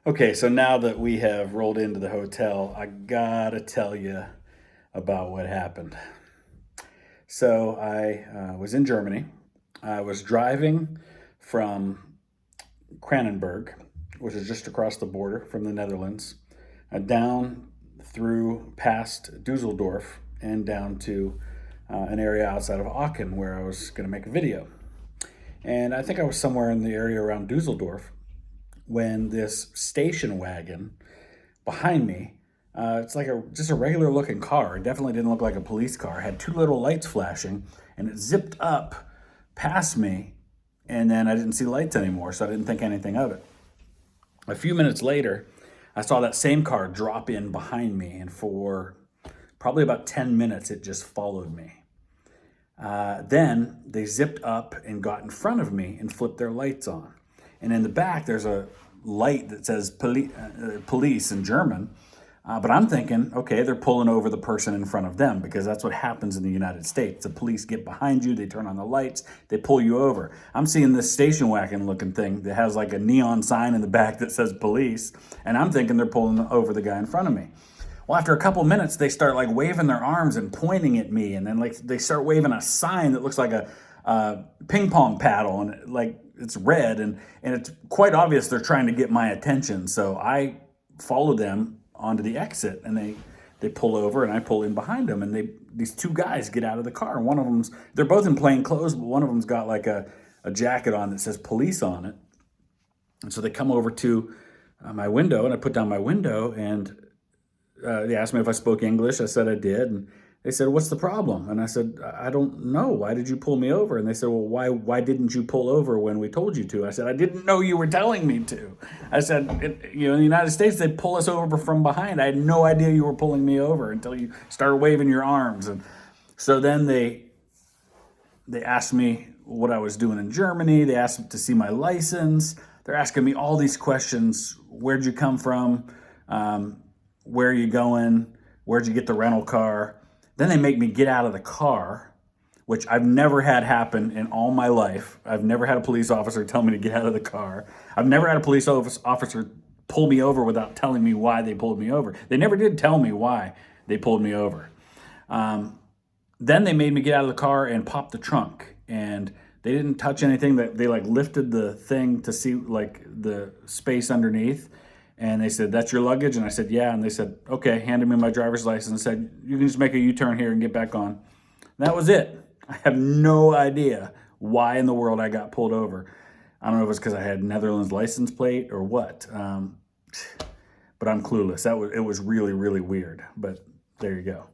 Okay, so now that we have rolled into the hotel, I gotta tell you about what happened. So I was in Germany. I was driving from Kranenburg, which is just across the border from the Netherlands, down through past Dusseldorf and down to an area outside of Aachen where I was going to make a video. And I think I was somewhere in the area around Dusseldorf when this station wagon behind me, it's like just a regular looking car. It definitely didn't look like a police car. It had two little lights flashing, and it zipped up past me, and then I didn't see lights anymore, so I didn't think anything of it. A few minutes later, I saw that same car drop in behind me, and for probably about 10 minutes, it just followed me. Then they zipped up and got in front of me and flipped their lights on. And in the back, there's a light that says police in German. But I'm thinking, okay, they're pulling over the person in front of them because that's what happens in the United States. The police get behind you, they turn on the lights, they pull you over. I'm seeing this station wagon looking thing that has like a neon sign in the back that says police, and I'm thinking they're pulling over the guy in front of me. Well, after a couple minutes, they start like waving their arms and pointing at me, and then like they start waving a sign that looks like a ping pong paddle, and like it's red, and it's quite obvious they're trying to get my attention. So I follow them onto the exit, and they pull over, and I pull in behind them, and these two guys get out of the car. One of them's they're both in plain clothes, but one of them's got like a jacket on that says police on it, and so they come over to my window, and I put down my window, and they asked me if I spoke English. I said I did. And they said, "What's the problem?" And I said, "I don't know. Why did you pull me over?" And they said, "Well, why didn't you pull over when we told you to?" I said, "I didn't know you were telling me to." I said, in the United States, they pull us over from behind. I had no idea you were pulling me over until you started waving your arms." And so then they asked me what I was doing in Germany. They asked to see my license. They're asking me all these questions. Where'd you come from? Where are you going? Where'd you get the rental car? Then they make me get out of the car, which I've never had happen in all my life. I've never had a police officer tell me to get out of the car. I've never had a police officer pull me over without telling me why they pulled me over. They never did tell me why they pulled me over. Then they made me get out of the car and pop the trunk. And they didn't touch anything. They like lifted the thing to see like the space underneath. And they said, "That's your luggage?" And I said, "Yeah." And they said, "Okay," handed me my driver's license and said, "You can just make a U-turn here and get back on." And that was it. I have no idea why in the world I got pulled over. I don't know if it's because I had Netherlands license plate or what. But I'm clueless. It was really, really weird. But there you go.